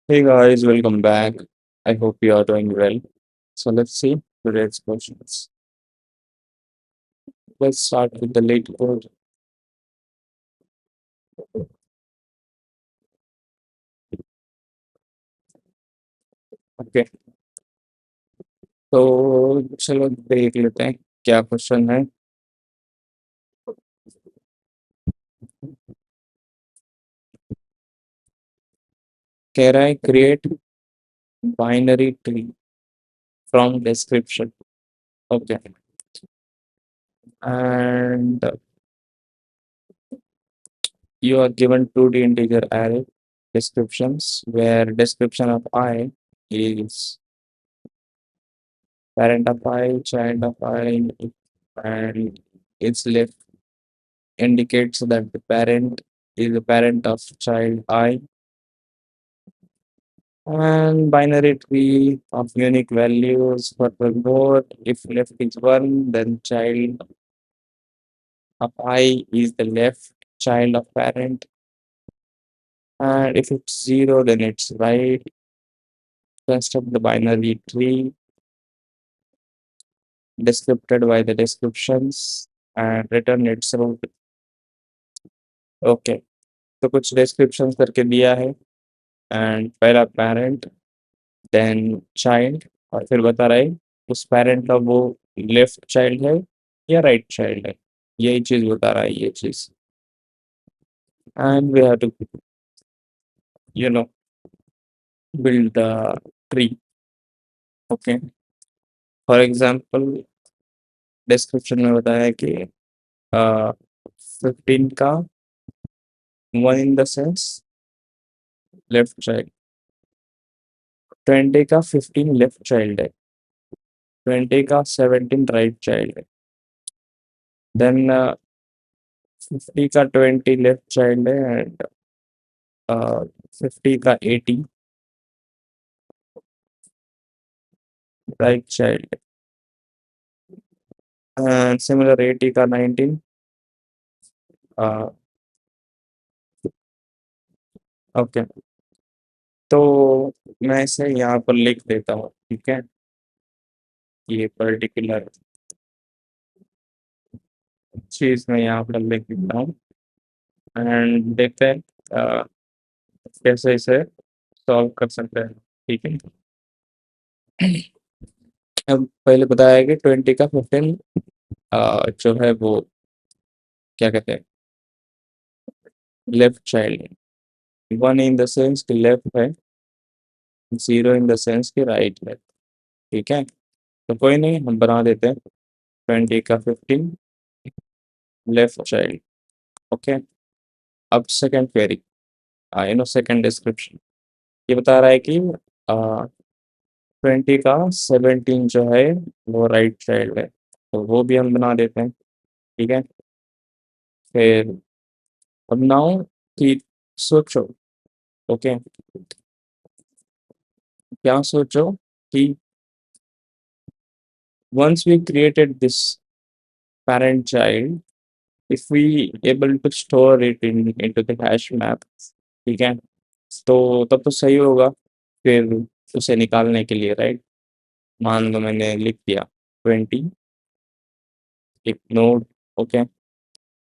Hey guys, welcome back. I hope you are doing well. So let's see today's questions. Let's start with the late code. Okay, तो चलो देख लेते हैं क्या question है. कह रहा है create binary tree from description. Okay, and you are given 2D integer array descriptions where description of I is parent of I, child of I, and its left indicates that the parent is the parent of child I, and binary tree of unique values for the board. If left is 1, then child of I is the left child of parent, and if it's 0, then it's right. Construct the binary tree described by the descriptions and return its root. Okay, तो कुछ descriptions करके दिया है. And पहला parent, then child, और फिर बता रहा है उस पेरेंट का वो लेफ्ट चाइल्ड है या राइट चाइल्ड है. यही चीज बता रहा है ये चीज. And we have to you know build the tree. Okay, for example description में बताया है कि 15 का 1 in the sense left child, 20 का 15 लेफ्ट चाइल्ड है, 20 का 17 राइट चाइल्ड है, देन 50 का 20 लेफ्ट चाइल्ड है, एंड 50 का 80 राइट चाइल्ड है, एंड सिमिलर 80 का 19. ओके, तो मैं इसे यहाँ पर लिख देता हूँ. ठीक है, ये पर्टिकुलर चीज मैं यहाँ पर लिख देता हूँ, एंड देखते हैं कैसे इसे सॉल्व कर सकते हैं. ठीक है, अब पहले बताया कि 20 का 15 जो है वो क्या कहते हैं लेफ्ट चाइल्ड है. 1 इन द सेंस कि लेफ्ट है, 0 इन द सेंस कि राइट है. ठीक है, तो कोई नहीं, हम बना देते हैं 20 का 15 लेफ्ट चाइल्ड. ओके, अब सेकंड क्वेरी, सेकंड डिस्क्रिप्शन ये बता रहा है कि 20 का 17 जो है वो राइट चाइल्ड है, तो वो भी हम बना देते हैं. ठीक है, फिर अब नाउ कि सोचो. ओके, क्या सोचो कि once we created this parent child, if we able to store it in into the hash map. ठीक है, तो तब तो सही होगा फिर उसे निकालने के लिए, राइट. मान लो मैंने लिख दिया 20 एक नोड. ओके,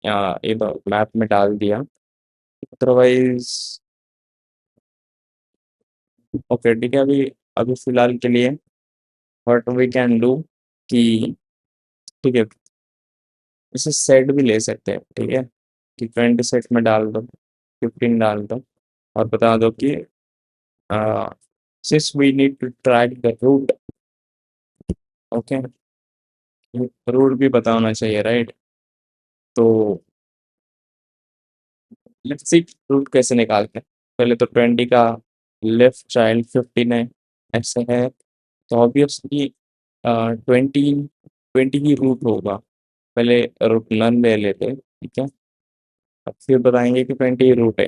या ये मैप में डाल दिया. अदरवाइज ओके, ठीक है, अभी अभी फिलहाल के लिए व्हाट वी कैन डू कि ठीक है, इसे सेट भी ले सकते हैं. ठीक है, कि 20 सेट में डाल दो, 15 डाल दो, और बता दो कि since we need to track the route. ओके, रूट भी बताना चाहिए, राइट. तो लेट्स सी रूट कैसे निकालते हैं. पहले तो 20 का लेफ्ट चाइल्ड 15 है, ऐसे है, तो ऑब्वियसली 20 20 की रूट होगा. पहले रूट नन ले लेते हैं. ठीक है, अब फिर बताएंगे कि 20 रूट है,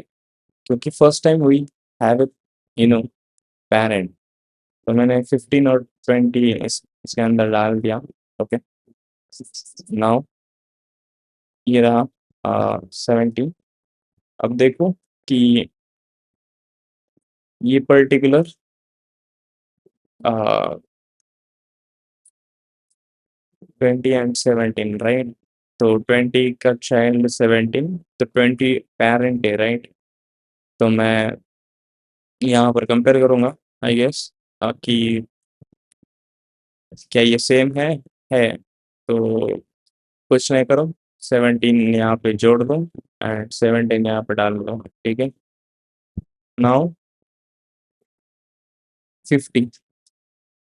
क्योंकि first time we have you know parent. तो मैंने 15 और 20 इसके अंदर डाल दिया. ओके, नाउ ये रहा 17. अब देखो कि ये पर्टिकुलर uh, 20 and 17, राइट? तो 20 का चाइल्ड 17, तो 20 पेरेंट है, राइट? तो मैं यहाँ पर कंपेयर करूँगा, आई गेस, कि क्या ये सेम है तो कुछ नहीं करो, 17 यहाँ पे जोड़ दो एंड 17 यहाँ पे डाल दो, ठीक है? नाउ 50,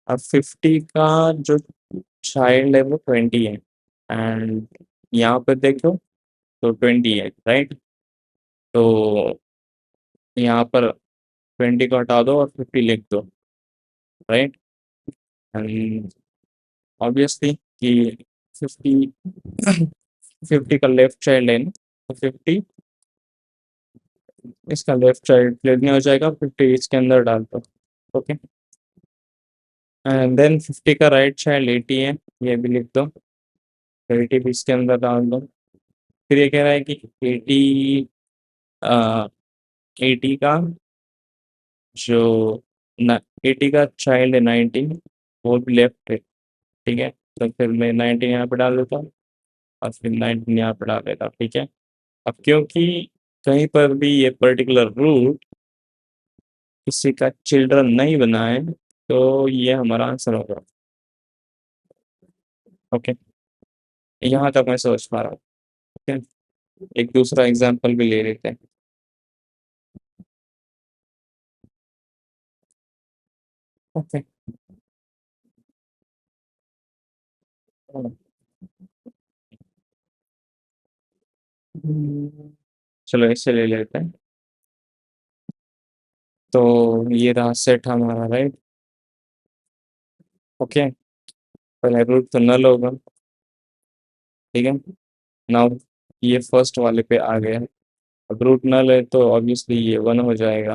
अब 50 का जो चाइल्ड है वो 20 है एंड यहाँ पे देखो तो 20 है, राइट? तो यहाँ पर 20 को हटा दो और 50 लिख दो, राइट? एंड ऑब्वियसली कि 50 50 का लेफ्ट चाइल्ड है ना, तो 50 इसका लेफ्ट चाइल्ड प्लेट में हो जाएगा, 50 इसके अंदर डाल दो, ओके? एंड देन 50 का राइट चाइल्ड 80 है, ये भी लिख दो, तो 80 भी इसके अंदर डाल दो। फिर ये कह रहा है कि 80 80 का जो न 80 का चाइल्ड है 19, वो भी लेफ्ट है, ठीक है? तो फिर मैं 19 यहाँ पे डाल देता हूँ और फिर 19 यहाँ पे डाल देता हूँ, ठीक है? अब क्योंकि कहीं पर भी ये पर्टिकुलर रूट किसी का चिल्ड्रन नहीं बना है, तो ये हमारा आंसर होगा, ओके? यहाँ तक मैं सोच पा रहा हूँ, ठीक है? एक दूसरा एग्जाम्पल भी ले लेते हैं, ओके? चलो इससे ले लेते हैं। तो ये रहा सेट हमारा, राइट? ओके, पहले रूट तो नल होगा, ठीक है? नाउ ये फर्स्ट वाले पे आ गया, अब रूट नल है तो ऑब्वियसली ये 1 हो जाएगा,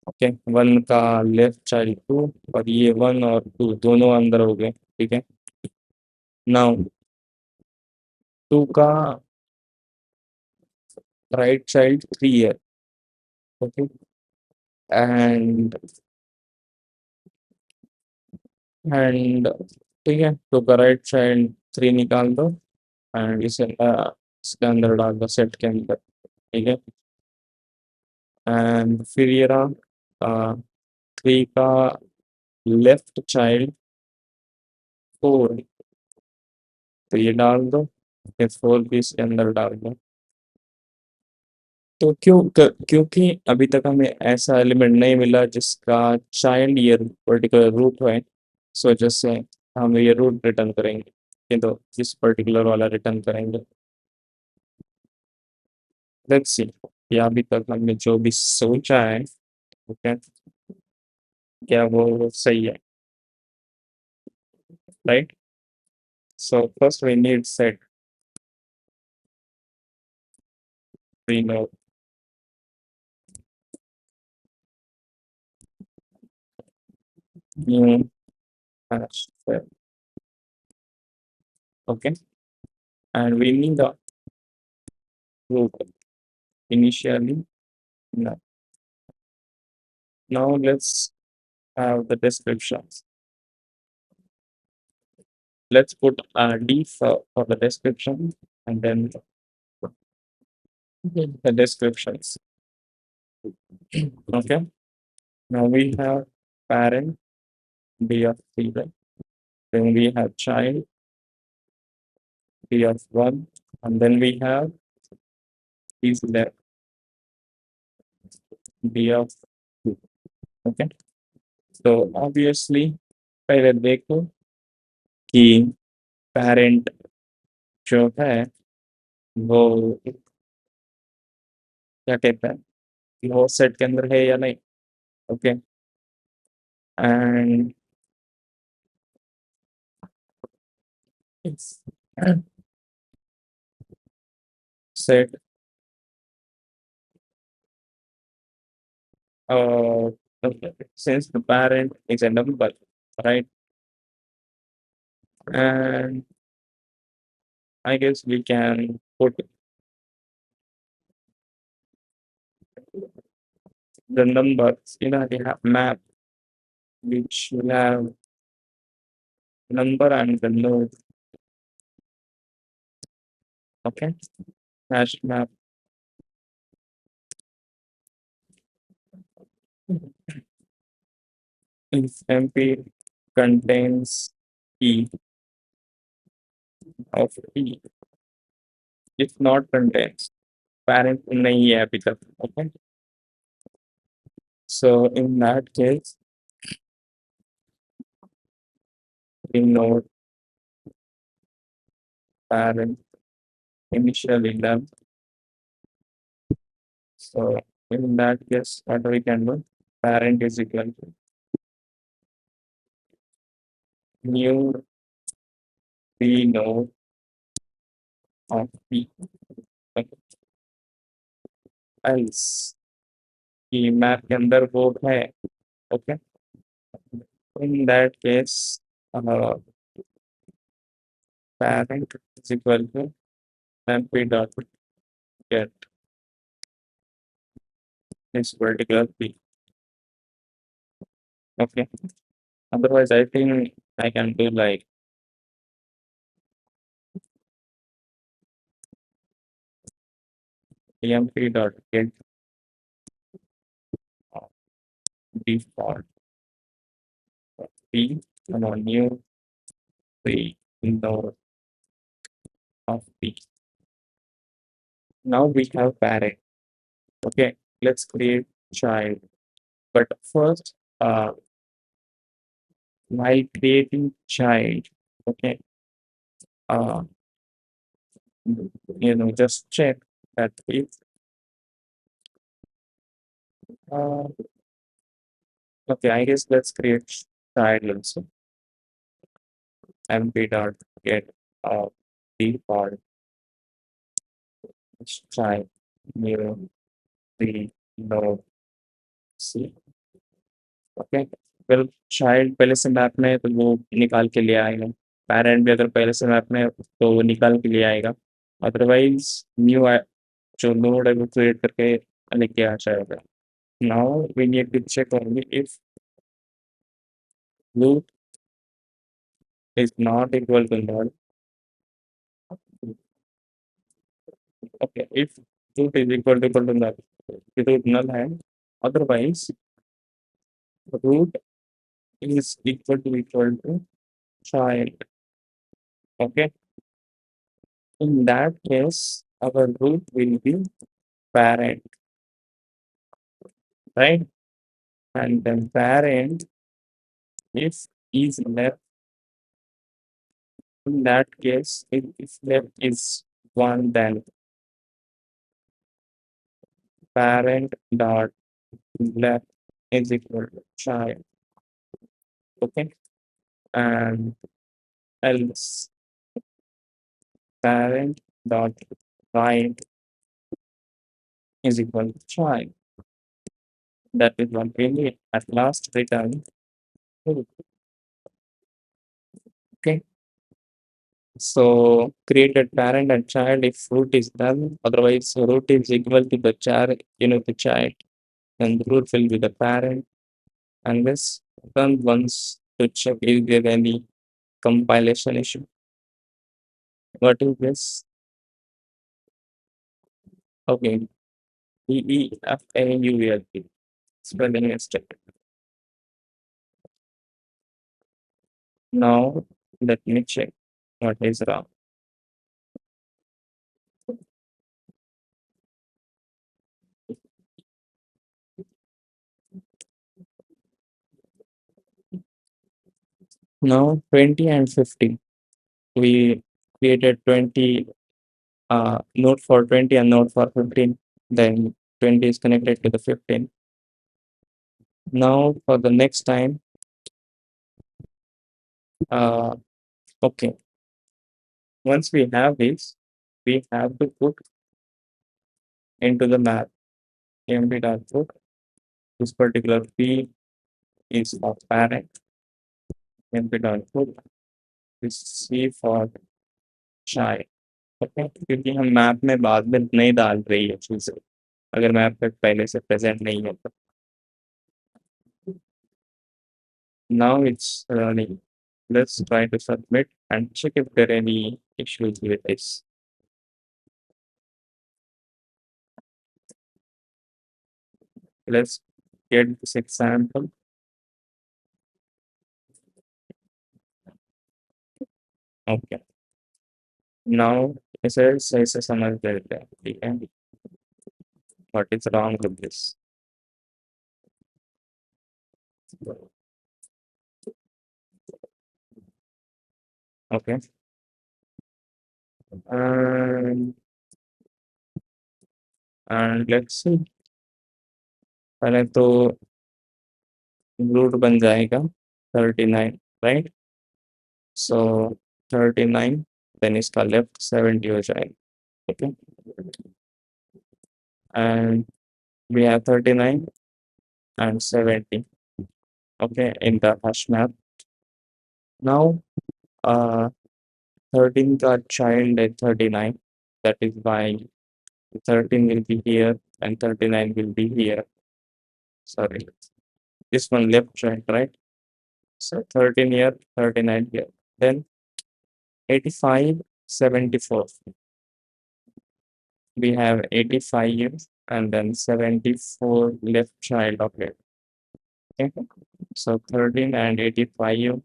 ओके? 1 का लेफ्ट चाइल्ड 2 और ये 1 और 2 दोनों अंदर हो गए, ठीक है? नाउ 2 का राइट चाइल्ड 3 है, ओके? एंड एंड ठीक है, 2 का राइट चाइल्ड 3 निकाल दो एंड इसे इसके अंदर डाल दो, सेट के अंदर, ठीक है? एंड फिर ये रहा 3 का लेफ्ट चाइल्ड 4, तो ये डाल दो, फिर 4 भी इसके अंदर डाल दो। तो क्योंकि अभी तक हमें ऐसा एलिमेंट नहीं मिला जिसका चाइल्ड ये पर्टिकुलर रूट है, सो वजह से हम ये रूट रिटर्न करेंगे, ये तो इस पर्टिकुलर वाला रिटर्न करेंगे। लेट्स सी कि अभी तक हमने जो भी सोचा है, ओके, क्या वो सही है, right? So first we need set, we know new hash set, okay, and we need the root initially. No. Now let's have the descriptions. Let's put D for the description and then the descriptions. Okay. Now we have parent D of 3, right? Then we have child D of 1, and then we have is left D of 2. Okay. So obviously पहले देखो कि parent जो है वो क्या कहता है कि वो सेट के अंदर है या नहीं, okay? And it's set since the parent is a number, right? And I guess we can put the numbers in a map which will have number and the node. Okay, hash map if MP contains key of P, if not contains parent nahi hai abhi tak. Okay, so in that case, we know parent initially done. So in that case, what we can do? Parent is equal to new P node of P. Okay. Else कि map के अंदर वो है. Okay. In that case, parent is equal to mp dot get this particular P. Okay. Otherwise, I think I can do like emp dot get default P new P node of P. Now we have parent. Okay, let's create child. But first, while creating child, okay, uh, just check that if uh, okay, I guess let's create child also. Mp dot get default child new the node C. Okay, well child पहले से map में है तो वो निकाल के ले आएगा. पेरेंट भी अगर पहले से मैप में है तो वो निकाल के ले आएगा. अदरवाइज न्यू जो नोड है वो क्रिएट करके लेके आ जाएगा. Now we need to check only if root is not equal to null. Okay, if root is equal to null, root null है. Otherwise, root is equal to child. Okay, in that case, our root will be parent, right? And then parent, if is left, in that case, if left is 1, then parent dot left is equal to child. Okay, and else parent dot right is equal to child. That is what we need. At last return root. Okay, so created parent and child if root is done. Otherwise, root is equal to the child, the child, and the root will be the parent. And this run once to check is there any compilation issue. What is this? Okay, EEFAULT spelling mistake. Now let me check what is wrong. Now 20 and 50. We created 20 node for 20 and node for 15. Then 20 is connected to the 15. Now for the next time, okay. Once we have this, we have to put into the map mp.put this particular P is of parent mp.put this C for child. Okay, क्योंकि हम map में बाद में नहीं डाल रही है चीजें, अगर मैप पे पहले से प्रेजेंट नहीं है तो. Now it's running. Let's try to submit and check if there are any issues with this. Let's get this example. Okay. Now ऐसे समझ लेते हैं, ठीक है? What is wrong with this? Okay. And let's see. पहले तो root बन जाएगा 39, राइट? सो 39, देन इसका लेफ्ट 70 हो जाएगा, okay? And we have 39 and 70, okay, in the hash map. Now, 13 का child is 39. That is why 13 will be here and 39 will be here. Sorry, this one left child, right? So 13 here, 39 here. Then 85, 74. We have 85 and then 74 left child of it. Okay. So 13 and 85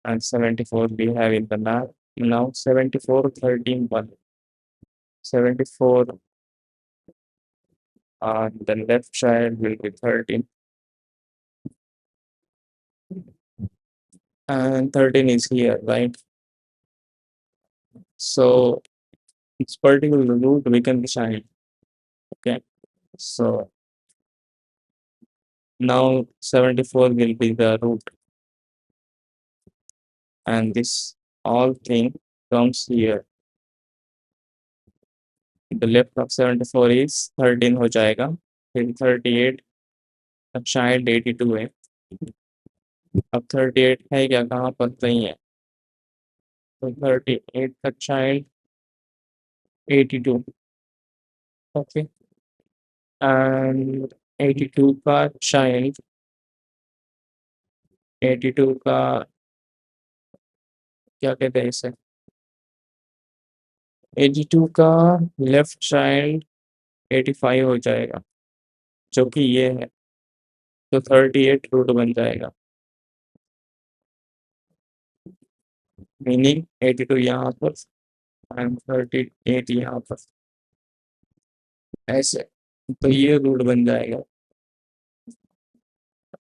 and 74 we have in the map. Now 74, 13, 1. 74, the left child will be 13. And 13 is here, right? So it's particular root we can decide. Okay. So now 74 will be the root. And this all thing comes here. The left of 74 is 13 हो जाएगा, फिर 38, अब शायद 82 है। अब 38 है क्या, कहाँ पर नहीं है, तो 38 का चाइल्ड 82, ओके, एंड 82 का चाइल्ड 82 का क्या कहते हैं इसे, 82 का लेफ्ट चाइल्ड 85 हो जाएगा, जो कि ये है, तो 38 रूट बन जाएगा, मीनिंग 82 यहाँ पर एंड 38 यहाँ पर, ऐसे, तो ये रूट बन जाएगा।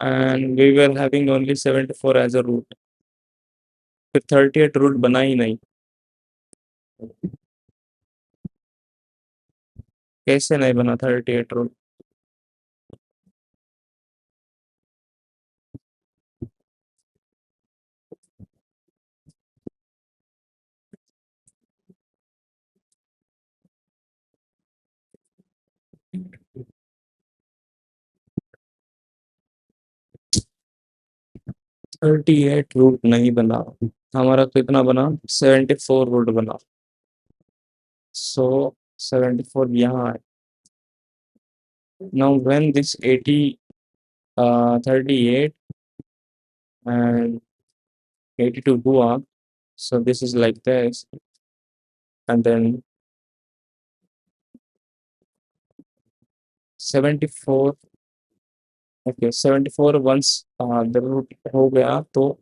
And we were having only 74 as a root, फिर 38 रूट बना ही नहीं, कैसे नहीं बना 38 रूट? थर्टी एट रूट नहीं बना, हमारा तो इतना बना 74 रूट बना, सो 74 यहाँ है। नाउ व्हेन दिस 80 38 and 82 हुआ, so this is like this, and then 74, okay, 74 once the root हो गया, तो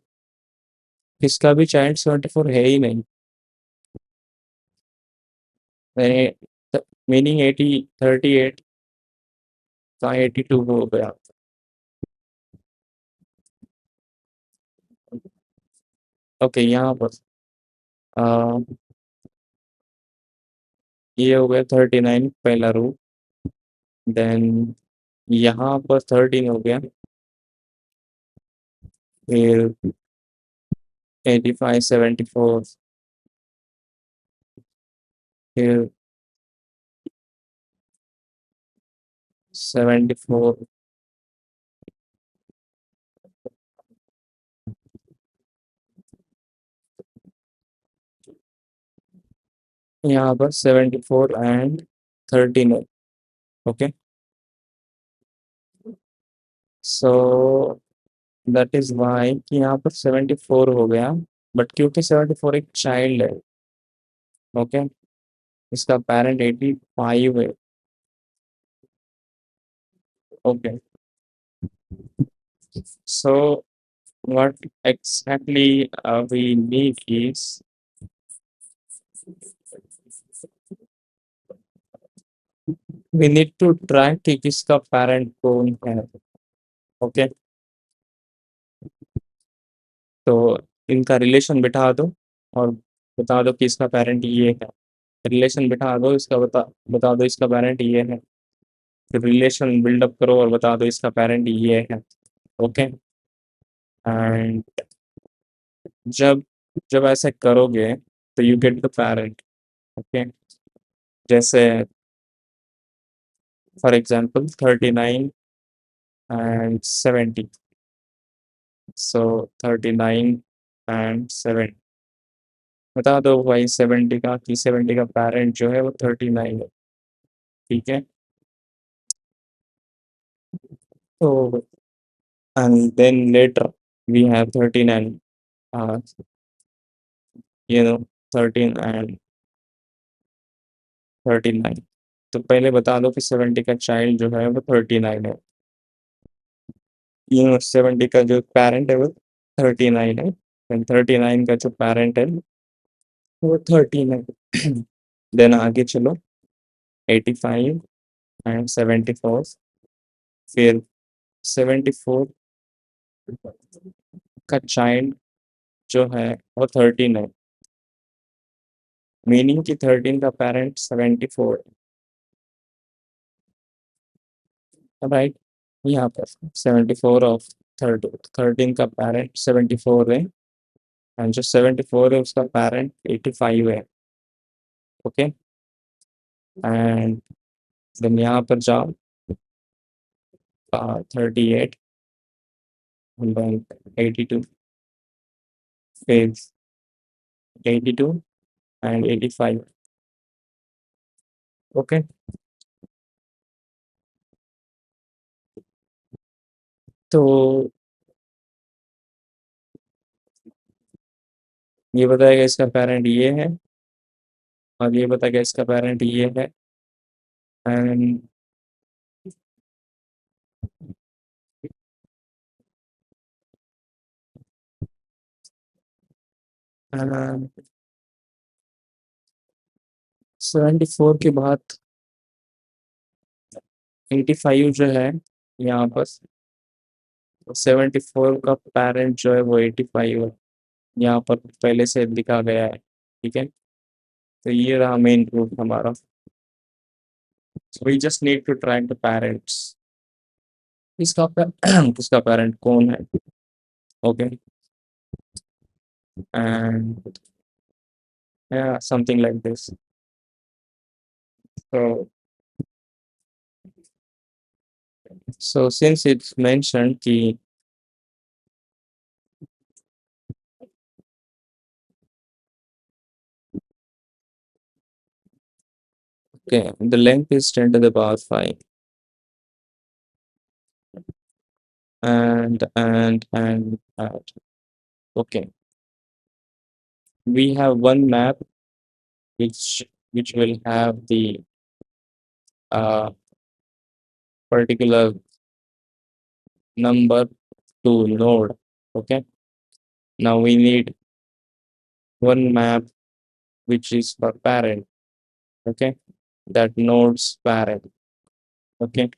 इसका भी चाइल्ड 74 है ही नहीं, मीनिंग 80 38 का 82 हो गया, ओके, यहाँ पर आ, ये हो गया 39 पहला रो, देन यहाँ पर 13 हो गया, फिर 85 74, फिर 74, यहाँ पर 74 एंड 13 है, okay, so that is why कि यहाँ पर 74 हो गया, बट क्योंकि 74 एक चाइल्ड है, ओके, इसका पेरेंट 85 है, okay. So what exactly we need is we need to track कि किसका पेरेंट कौन है, ओके। तो इनका रिलेशन बिठा दो और बता दो कि इसका पेरेंट ये है। रिलेशन बिठा दो, इसका बता बता दो इसका पेरेंट ये है। फिर रिलेशन बिल्डअप करो और बता दो इसका पेरेंट ये है, ओके। एंड जब जब ऐसे करोगे तो you get the parent, okay. जैसे for example 39 and 70, so 39 and 7, बता दो भाई 70 का कि 70 का पेरेंट जो है वो 39 है, ठीक है। तो and then later we have 13 and you know 13 and 39। तो पहले बता दो कि 70 का चाइल्ड जो है वो 39 है, यू नो 70 का जो पेरेंट है वो 39 है, एंड 39 का जो पेरेंट है वो 13 है। देन आगे चलो 85 एंड 74, फिर 74 का चाइल्ड जो है वो 13 है, मीनिंग कि 13 का पेरेंट 74 है, राइट। यहाँ पर 74 ऑफ 13 का पेरेंट 74 है, एंड जो 74 है उसका पेरेंट 85 है, ओके। एंड देन यहाँ पर जाओ 38 देन 82, फिर 82 एंड 85, ओके। तो ये बताएगा इसका पेरेंट ये है, और ये बताएगा इसका पेरेंट ये है, एंड 74 के बाद 85 जो है यहाँ पर, 74 का पेरेंट जो है वो 85 है, यहाँ पर पहले से लिखा गया है, ठीक है। तो ये रहा मेन प्रूफ हमारा। We just need to track the parents, किसका किसका पेरेंट कौन है, okay. And something like this. So since it's mentioned कि okay, the length is 10 to the power 5, and okay, we have one map which will have the uh, particular number to node, okay. Now we need one map which is for parent, okay, that node's parent, okay.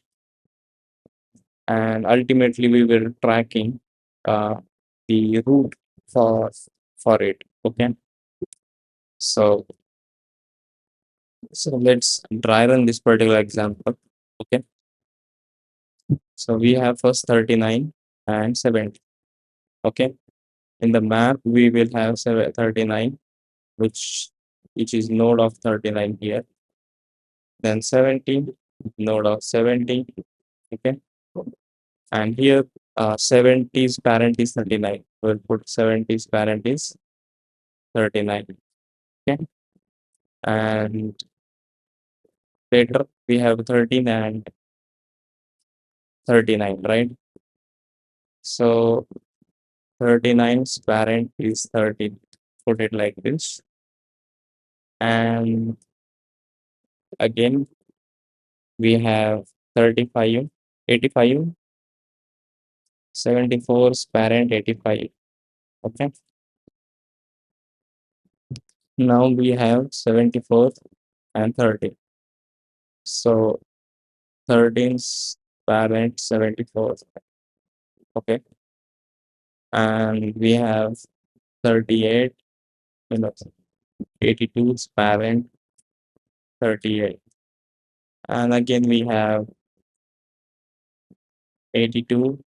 And ultimately we will tracking uh, the root for for it, okay. So let's try run this particular example, okay. So we have first 39 and 70, okay. In the map we will have 39, which is node of 39 here, then 70, node of 70, okay. And here 70's parent is 39, we'll put 70's parent is 39, okay. And later we have 13 and 39, right. So 39's parent is 13. Put it like this. And again, we have 35, 85, 74's parent 85. Okay. Now we have 74 and 30. So 13's parent 74. Okay. And we have 38, you know, 82's parent 38. And again we have 82,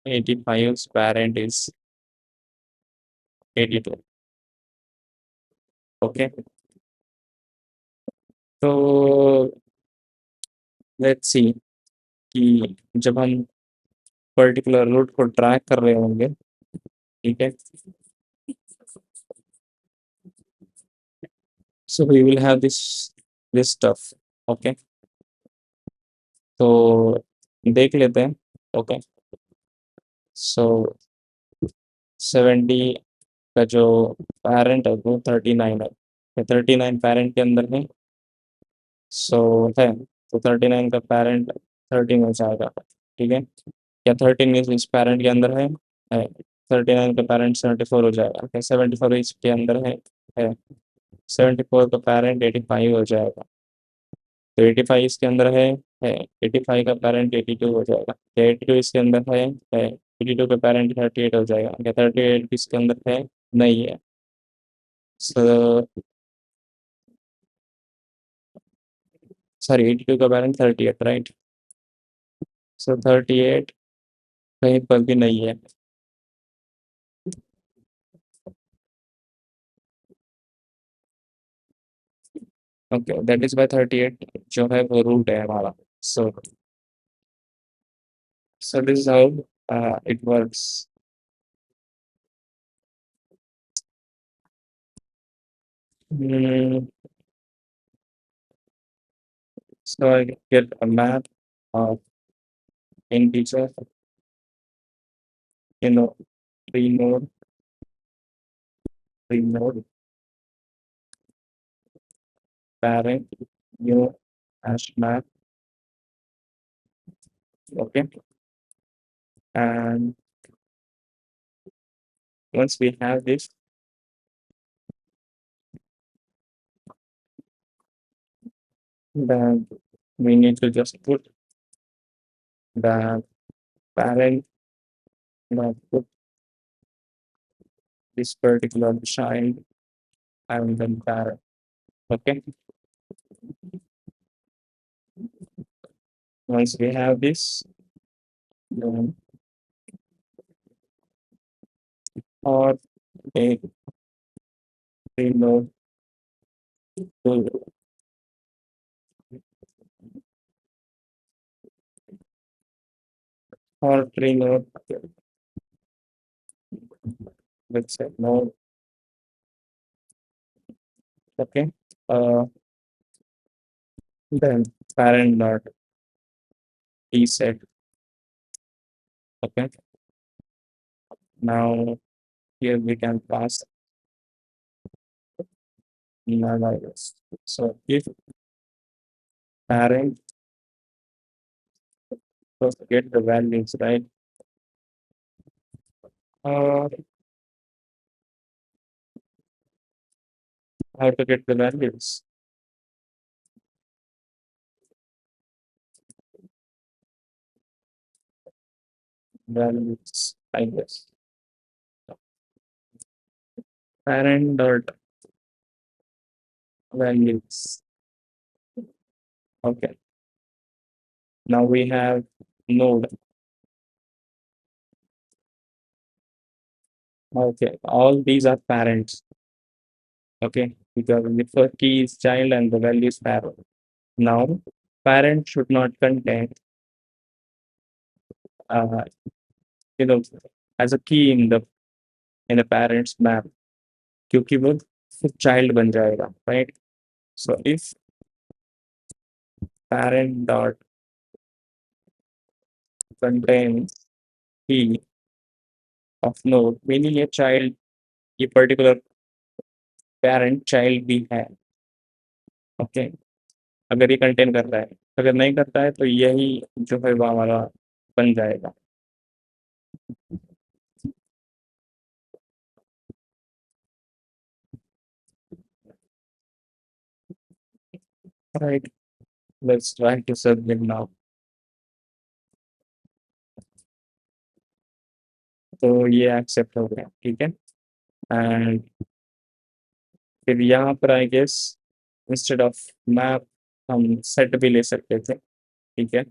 85's parent is 82. Okay. तो let's see कि जब हम particular root को track कर रहे होंगे, ठीक है? So we will have this stuff. Okay. तो देख लेते हैं. ओके. सो 70 का जो पेरेंट है वो 39 है. 39 पेरेंट के अंदर है. सो है तो 39 का पेरेंट 13 हो जाएगा. ठीक है. क्या 13 इस पेरेंट के अंदर है? 39 का पेरेंट 74 हो जाएगा. क्या 74 इसके अंदर है. 74 का पेरेंट 85 हो जाएगा. तो 85 इसके अंदर है. 85 का पेरेंट 82 हो जाएगा. क्या 82 इसके अंदर है. 82 का पेरेंट 38 हो जाएगा. क्या 38 इसके अंदर है? नहीं है. सो सॉरी 82 का पेरेंट 38, राइट? सो 38 कहीं पर भी नहीं है. ओके, दैट इज बाय 38 जो है वो रूट है हमारा. So so this is how it works. So I get a map of integer, you know, three node, parent, new hash map. Okay. And once we have this, then we need to just put the parent, put this particular child and then parent. Okay. Once we have this, then or a node to or tree node, let's say node. Okay. Then parent dot t set. Okay. Now here we can pass null. So if parent first get the values, right? Uh, how to get the values? Values, I guess. Parent dot values. Okay. Now we have node. Okay. All these are parents. Okay. Because the first key is child and the value is parent. Now, parent should not contain, uh, you know, as a key in the parent's map. क्योंकि वो फिर child बन जाएगा, right? So if parent dot contain p of node, meaning a child, ये particular parent child भी है, okay. अगर ये कंटेन करता है, अगर नहीं करता है तो यही जो है वो हमारा बन जाएगा। Right, let's try to submit now. तो ये एक्सेप्ट हो गया, ठीक है। एंड फिर यहाँ पर I guess instead of map हम सेट भी ले सकते थे, ठीक है।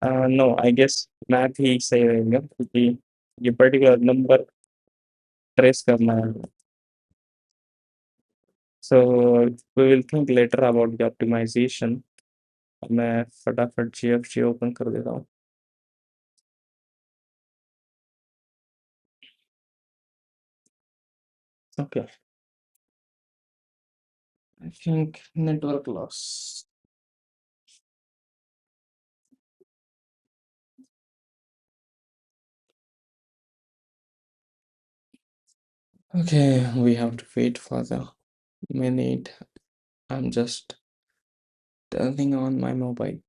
नो, आई गेस मैप ही सही रहेगा, क्योंकि ये पर्टिकुलर नंबर ट्रेस करना है। So we will think later about the optimization. मैं फटाफट GFG ओपन कर देता हूँ। Okay, I think network loss. Okay, we have to wait for the minute. I'm just turning on my mobile.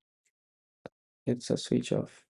It's a switch off.